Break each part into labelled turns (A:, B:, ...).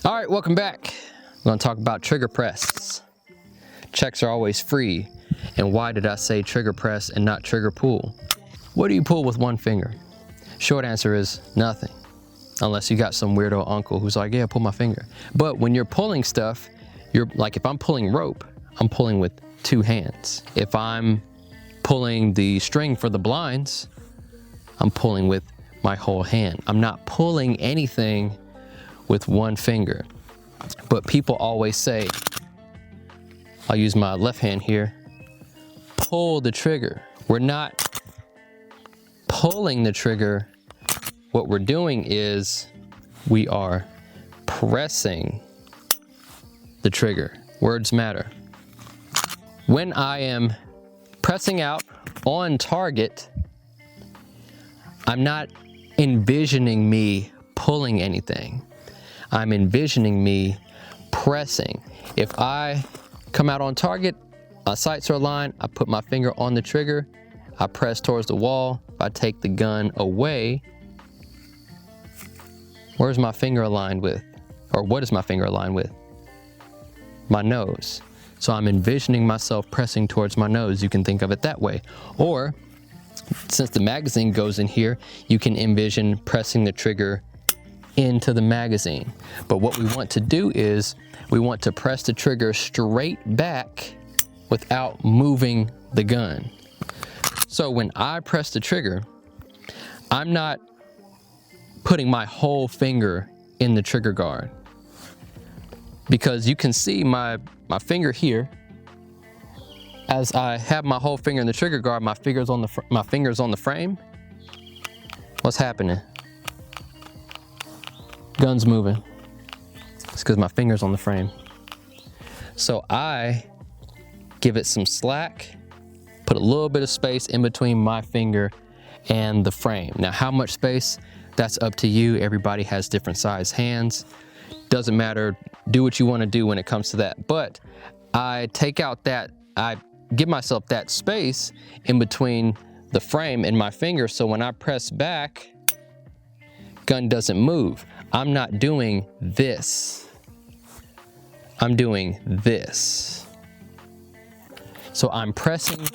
A: All right, welcome back. We're gonna talk about trigger press. Checks are always free. And why did I say trigger press and not trigger pull? What do you pull with one finger? Short answer is nothing. Unless you got some weirdo uncle who's like, yeah, pull my finger. But when you're pulling stuff, you're like, if I'm pulling rope, I'm pulling with two hands. If I'm pulling the string for the blinds, I'm pulling with my whole hand. I'm not pulling anything with one finger. But people always say, I'll use my left hand here, pull the trigger. We're not pulling the trigger. What we're doing is we are pressing the trigger. Words matter. When I am pressing out on target, I'm not envisioning me pulling anything. I'm envisioning me pressing. If I come out on target, my sights are aligned, I put my finger on the trigger, I press towards the wall. If I take the gun away, where's my finger aligned with? Or what is my finger aligned with? My nose. So I'm envisioning myself pressing towards my nose. You can think of it that way. Or, since the magazine goes in here, you can envision pressing the trigger into the magazine. But what we want to do is we want to press the trigger straight back without moving the gun. So when I press the trigger, I'm not putting my whole finger in the trigger guard, because you can see my finger here. As I have my whole finger in the trigger guard, my finger's on the frame. What's happening? Gun's moving. It's because my finger's on the frame. So I give it some slack, put a little bit of space in between my finger and the frame. Now, how much space? That's up to you. Everybody has different size hands. Doesn't matter. Do what you want to do when it comes to that. But I give myself that space in between the frame and my finger, so when I press back, gun doesn't move. I'm not doing this. I'm doing this. So I'm pressing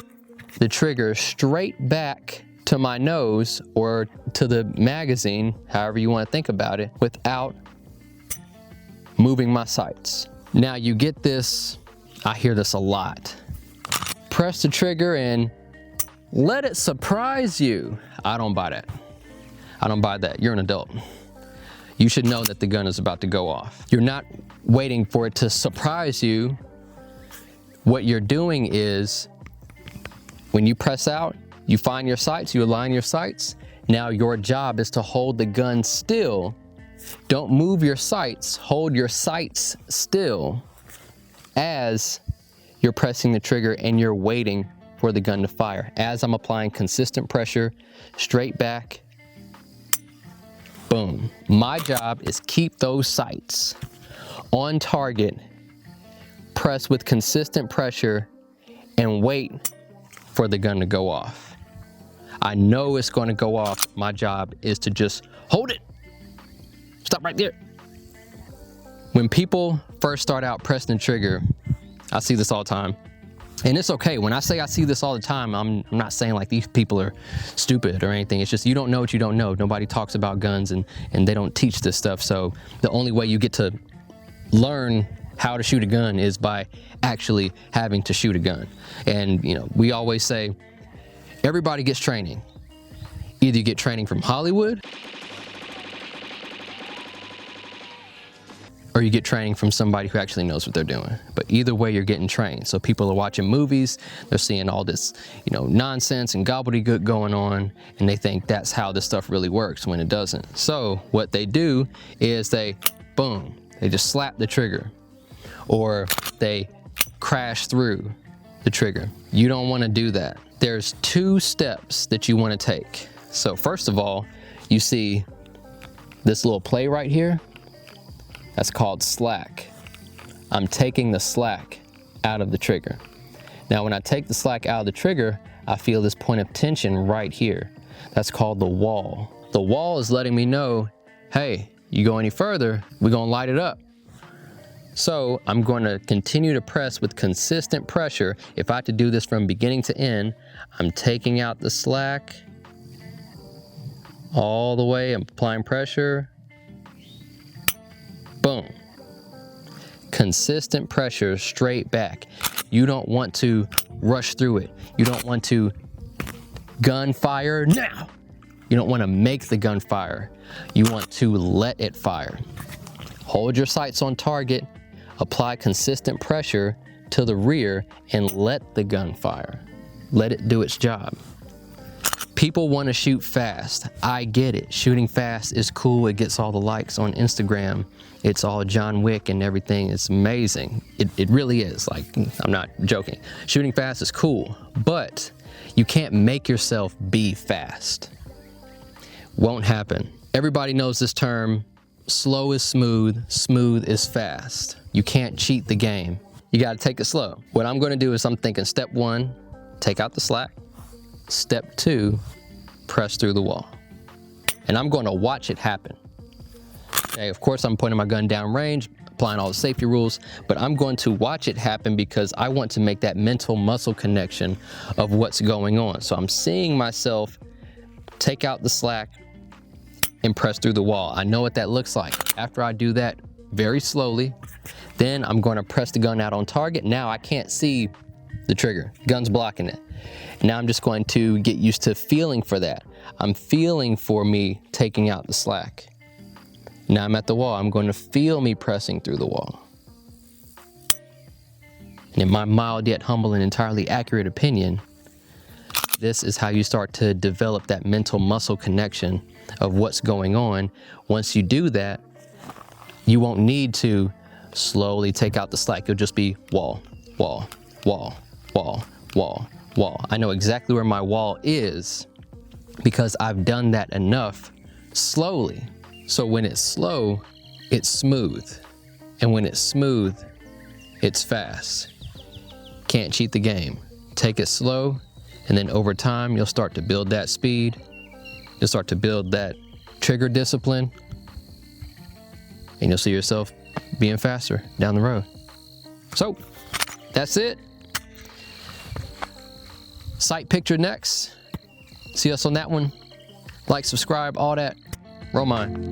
A: the trigger straight back to my nose or to the magazine, however you want to think about it, without moving my sights. Now you get this, I hear this a lot. Press the trigger and let it surprise you. I don't buy that. I don't buy that. You're an adult. You should know that the gun is about to go off. You're not waiting for it to surprise you. What you're doing is, when you press out, you find your sights, you align your sights. Now your job is to hold the gun still. Don't move your sights, hold your sights still as you're pressing the trigger and you're waiting for the gun to fire. As I'm applying consistent pressure, straight back, boom. My job is keep those sights on target, press with consistent pressure, and wait for the gun to go off. I know it's going to go off. My job is to just hold it. Stop right there. When people first start out pressing the trigger, I see this all the time. And it's okay. When I say I see this all the time, I'm not saying like these people are stupid or anything. It's just you don't know what you don't know. Nobody talks about guns and they don't teach this stuff. So the only way you get to learn how to shoot a gun is by actually having to shoot a gun. And you know, we always say everybody gets training. Either you get training from Hollywood or you get training from somebody who actually knows what they're doing. But either way, you're getting trained. So people are watching movies, they're seeing all this, nonsense and gobbledygook going on, and they think that's how this stuff really works when it doesn't. So what they do is they just slap the trigger, or they crash through the trigger. You don't want to do that. There's 2 steps that you want to take. So first of all, you see this little play right here? That's called slack. I'm taking the slack out of the trigger. Now, when I take the slack out of the trigger, I feel this point of tension right here. That's called the wall. The wall is letting me know, hey, you go any further, we're gonna light it up. So I'm going to continue to press with consistent pressure. If I had to do this from beginning to end, I'm taking out the slack all the way, I'm applying pressure. Boom. Consistent pressure straight back. You don't want to rush through it. You don't want to gunfire now. You don't want to make the gunfire. You want to let it fire. Hold your sights on target, apply consistent pressure to the rear, and let the gun fire. Let it do its job. People want to shoot fast. I get it. Shooting fast is cool. It gets all the likes on Instagram. It's all John Wick and everything. It's amazing. It really is. Like, I'm not joking. Shooting fast is cool, but you can't make yourself be fast. Won't happen. Everybody knows this term. Slow is smooth, smooth is fast. You can't cheat the game. You gotta take it slow. What I'm gonna do is I'm thinking step 1, take out the slack. Step 2, press through the wall. And I'm gonna watch it happen. Okay, of course I'm pointing my gun down range, applying all the safety rules, but I'm going to watch it happen because I want to make that mental muscle connection of what's going on. So I'm seeing myself take out the slack and press through the wall. I know what that looks like. After I do that very slowly, then I'm going to press the gun out on target. Now I can't see the trigger. Gun's blocking it. Now I'm just going to get used to feeling for that. I'm feeling for me taking out the slack. Now I'm at the wall. I'm going to feel me pressing through the wall. And in my mild yet humble and entirely accurate opinion, this is how you start to develop that mental muscle connection of what's going on. Once you do that, you won't need to slowly take out the slack. You'll just be wall, wall, wall, wall, wall, wall. I know exactly where my wall is because I've done that enough slowly. So when it's slow, it's smooth. And when it's smooth, it's fast. Can't cheat the game. Take it slow, and then over time, you'll start to build that speed. You'll start to build that trigger discipline, and you'll see yourself being faster down the road. So that's it. Sight picture next. See us on that one. Like, subscribe, all that. Roll mine.